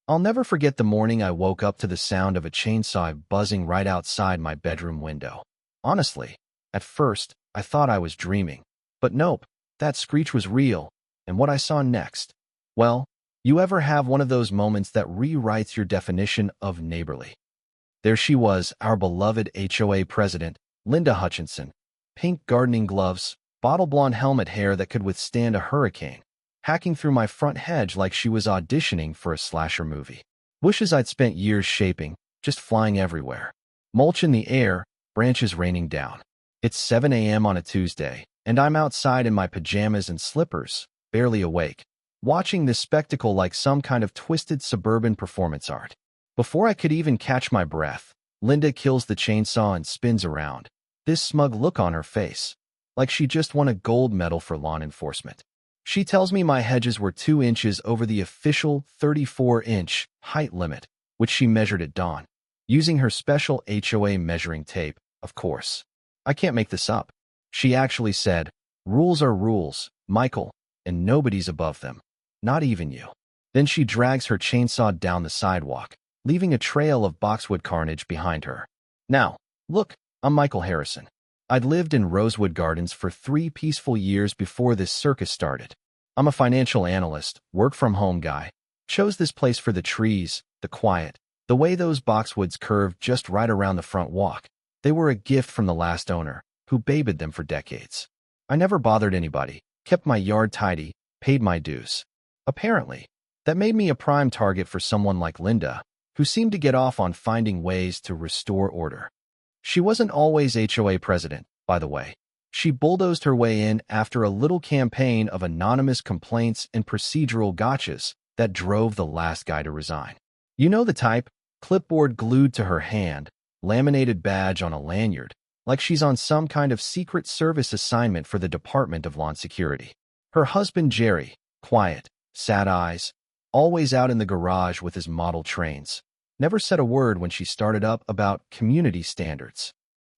I'll never forget the morning I woke up to the sound of a chainsaw buzzing right outside my bedroom window. Honestly, at first, I thought I was dreaming. But nope, that screech was real. And what I saw next? Well, you ever have one of those moments that rewrites your definition of neighborly? There she was, our beloved HOA president, Linda Hutchinson. Pink gardening gloves, bottle blonde helmet hair that could withstand a hurricane, hacking through my front hedge like she was auditioning for a slasher movie. Bushes I'd spent years shaping, just flying everywhere. Mulch in the air, branches raining down. It's 7 a.m. on a Tuesday, and I'm outside in my pajamas and slippers, barely awake, watching this spectacle like some kind of twisted suburban performance art. Before I could even catch my breath, Linda kills the chainsaw and spins around, this smug look on her face, like she just won a gold medal for lawn enforcement. She tells me my hedges were 2 inches over the official 34-inch height limit, which she measured at dawn, using her special HOA measuring tape, of course. I can't make this up. She actually said, "Rules are rules, Michael, and nobody's above them. Not even you." Then she drags her chainsaw down the sidewalk, leaving a trail of boxwood carnage behind her. Now, look, I'm Michael Harrison. I'd lived in Rosewood Gardens for 3 peaceful years before this circus started. I'm a financial analyst, work-from-home guy. Chose this place for the trees, the quiet, the way those boxwoods curved just right around the front walk. They were a gift from the last owner, who babied them for decades. I never bothered anybody, kept my yard tidy, paid my dues. Apparently, that made me a prime target for someone like Linda, who seemed to get off on finding ways to restore order. She wasn't always HOA president, by the way. She bulldozed her way in after a little campaign of anonymous complaints and procedural gotchas that drove the last guy to resign. You know the type, clipboard glued to her hand, laminated badge on a lanyard, like she's on some kind of Secret Service assignment for the Department of Lawn Security. Her husband Jerry, quiet, sad eyes, always out in the garage with his model trains, never said a word when she started up about community standards.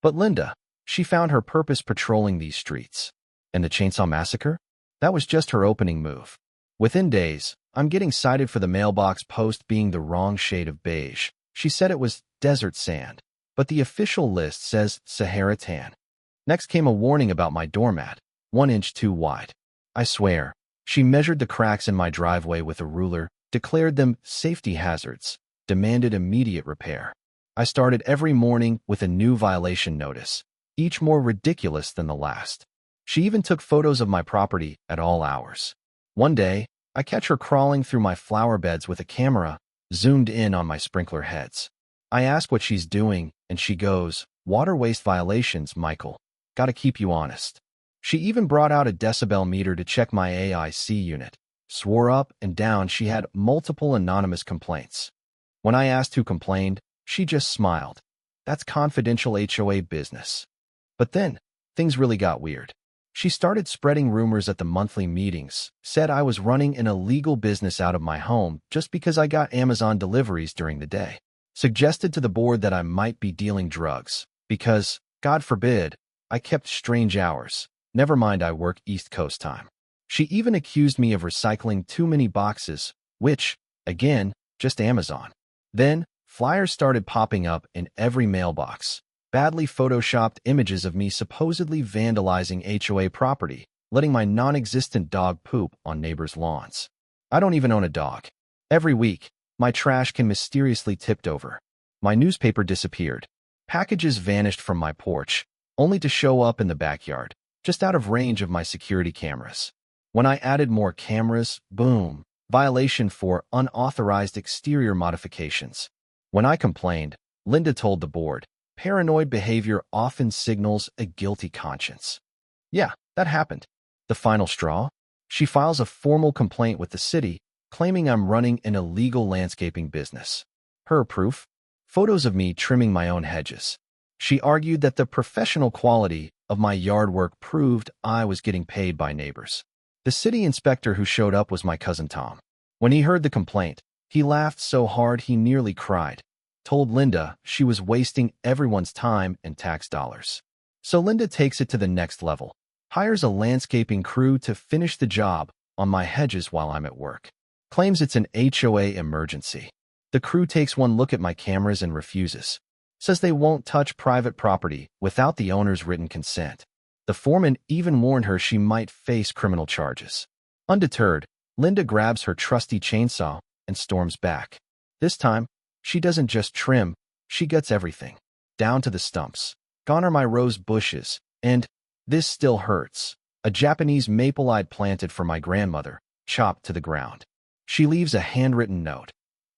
But Linda, she found her purpose patrolling these streets. And the Chainsaw Massacre? That was just her opening move. Within days, I'm getting cited for the mailbox post being the wrong shade of beige. She said it was desert sand, but the official list says Sahara tan. Next came a warning about my doormat, 1 inch too wide. I swear, she measured the cracks in my driveway with a ruler, declared them safety hazards, demanded immediate repair. I started every morning with a new violation notice, each more ridiculous than the last. She even took photos of my property at all hours. One day, I catch her crawling through my flower beds with a camera zoomed in on my sprinkler heads. I ask what she's doing, and she goes, "Water waste violations, Michael. Gotta keep you honest." She even brought out a decibel meter to check my AIC unit. Swore up and down she had multiple anonymous complaints. When I asked who complained, she just smiled. That's confidential HOA business. But then, things really got weird. She started spreading rumors at the monthly meetings, said I was running an illegal business out of my home just because I got Amazon deliveries during the day. Suggested to the board that I might be dealing drugs, because, God forbid, I kept strange hours. Never mind I work East Coast time. She even accused me of recycling too many boxes, which, again, just Amazon. Then, flyers started popping up in every mailbox. Badly photoshopped images of me supposedly vandalizing HOA property, letting my non-existent dog poop on neighbors' lawns. I don't even own a dog. Every week, my trash can mysteriously tipped over. My newspaper disappeared. Packages vanished from my porch, only to show up in the backyard, just out of range of my security cameras. When I added more cameras, boom, violation for unauthorized exterior modifications. When I complained, Linda told the board, paranoid behavior often signals a guilty conscience. Yeah, that happened. The final straw? She files a formal complaint with the city, claiming I'm running an illegal landscaping business. Her proof? Photos of me trimming my own hedges. She argued that the professional quality of my yard work proved I was getting paid by neighbors. The city inspector who showed up was my cousin Tom. When he heard the complaint, he laughed so hard he nearly cried. Told Linda she was wasting everyone's time and tax dollars. So Linda takes it to the next level, hires a landscaping crew to finish the job on my hedges while I'm at work. Claims it's an HOA emergency. The crew takes one look at my cameras and refuses. Says they won't touch private property without the owner's written consent. The foreman even warned her she might face criminal charges. Undeterred, Linda grabs her trusty chainsaw and storms back. This time, she doesn't just trim, she gets everything. Down to the stumps. Gone are my rose bushes, and, this still hurts, a Japanese maple I'd planted for my grandmother, chopped to the ground. She leaves a handwritten note.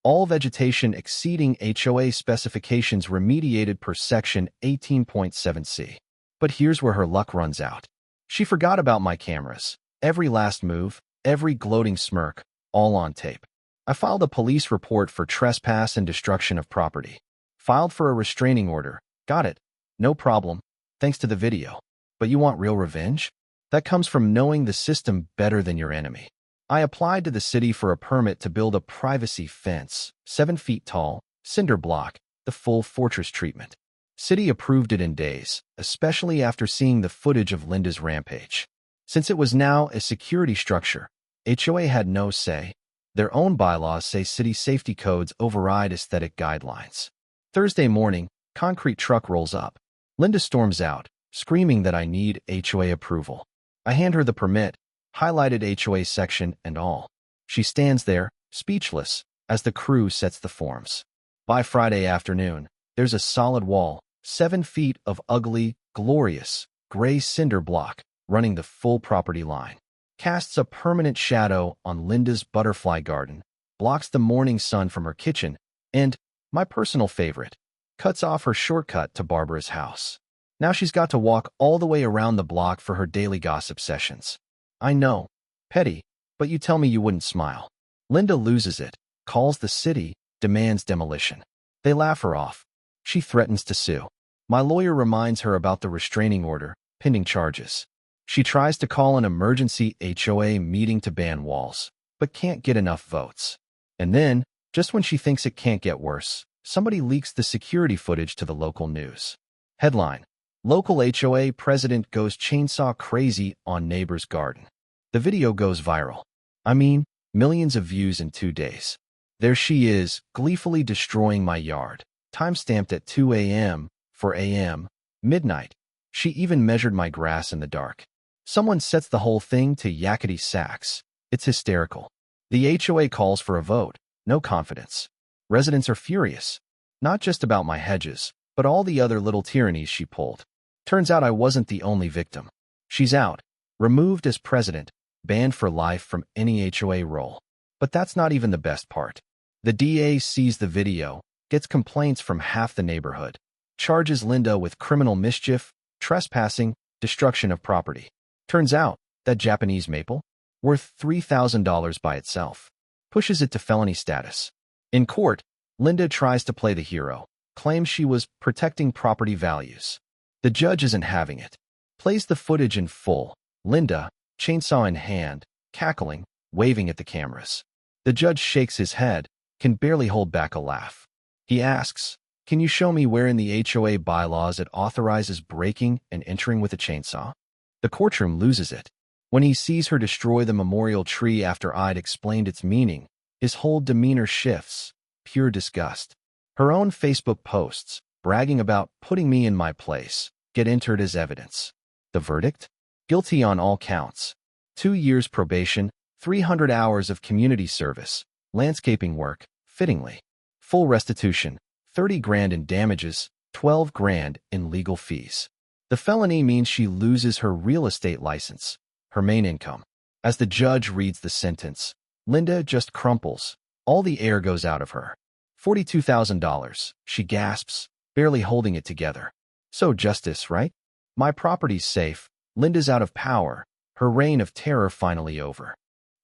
All vegetation exceeding HOA specifications remediated per section 18.7c. But here's where her luck runs out. She forgot about my cameras. Every last move, every gloating smirk, all on tape. I filed a police report for trespass and destruction of property. Filed for a restraining order. Got it. No problem. Thanks to the video. But you want real revenge? That comes from knowing the system better than your enemy. I applied to the city for a permit to build a privacy fence, 7 feet tall, cinder block, the full fortress treatment. City approved it in days, especially after seeing the footage of Linda's rampage. Since it was now a security structure, HOA had no say. Their own bylaws say city safety codes override aesthetic guidelines. Thursday morning, concrete truck rolls up. Linda storms out, screaming that I need HOA approval. I hand her the permit, highlighted HOA section and all. She stands there, speechless, as the crew sets the forms. By Friday afternoon, there's a solid wall, 7 feet of ugly, glorious, gray cinder block, running the full property line. Casts a permanent shadow on Linda's butterfly garden, blocks the morning sun from her kitchen, and, my personal favorite, cuts off her shortcut to Barbara's house. Now she's got to walk all the way around the block for her daily gossip sessions. I know. Petty, but you tell me you wouldn't smile. Linda loses it, calls the city, demands demolition. They laugh her off. She threatens to sue. My lawyer reminds her about the restraining order, pending charges. She tries to call an emergency HOA meeting to ban walls, but can't get enough votes. And then, just when she thinks it can't get worse, somebody leaks the security footage to the local news. Headline: Local HOA president goes chainsaw crazy on neighbor's garden. The video goes viral. I mean, millions of views in 2 days. There she is, gleefully destroying my yard. Time-stamped at 2 a.m., 4 a.m., midnight. She even measured my grass in the dark. Someone sets the whole thing to yakety sax. It's hysterical. The HOA calls for a vote. No confidence. Residents are furious. Not just about my hedges, but all the other little tyrannies she pulled. Turns out I wasn't the only victim. She's out, removed as president, banned for life from any HOA role. But that's not even the best part. The DA sees the video, gets complaints from half the neighborhood, charges Linda with criminal mischief, trespassing, destruction of property. Turns out, that Japanese maple, worth $3,000 by itself, pushes it to felony status. In court, Linda tries to play the hero, claims she was protecting property values. The judge isn't having it. Plays the footage in full. Linda, chainsaw in hand, cackling, waving at the cameras. The judge shakes his head, can barely hold back a laugh. He asks, "Can you show me where in the HOA bylaws it authorizes breaking and entering with a chainsaw?" The courtroom loses it. When he sees her destroy the memorial tree after I'd explained its meaning, his whole demeanor shifts, pure disgust. Her own Facebook posts, bragging about putting me in my place, get entered as evidence. The verdict? Guilty on all counts. 2 years probation, 300 hours of community service, landscaping work, fittingly. Full restitution, 30 grand in damages, 12 grand in legal fees. The felony means she loses her real estate license, her main income. As the judge reads the sentence, Linda just crumples. All the air goes out of her. $42,000, she gasps, barely holding it together. So justice, right? My property's safe, Linda's out of power, her reign of terror finally over.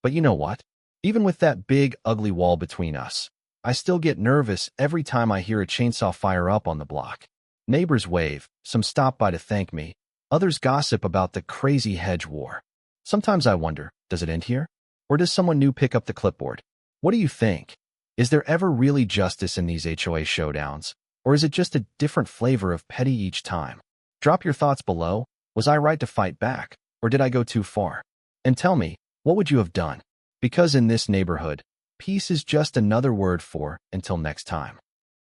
But you know what? Even with that big, ugly wall between us, I still get nervous every time I hear a chainsaw fire up on the block. Neighbors wave, some stop by to thank me, others gossip about the crazy hedge war. Sometimes I wonder, does it end here? Or does someone new pick up the clipboard? What do you think? Is there ever really justice in these HOA showdowns? Or is it just a different flavor of petty each time? Drop your thoughts below. Was I right to fight back? Or did I go too far? And tell me, what would you have done? Because in this neighborhood, Peace is just another word for until next time.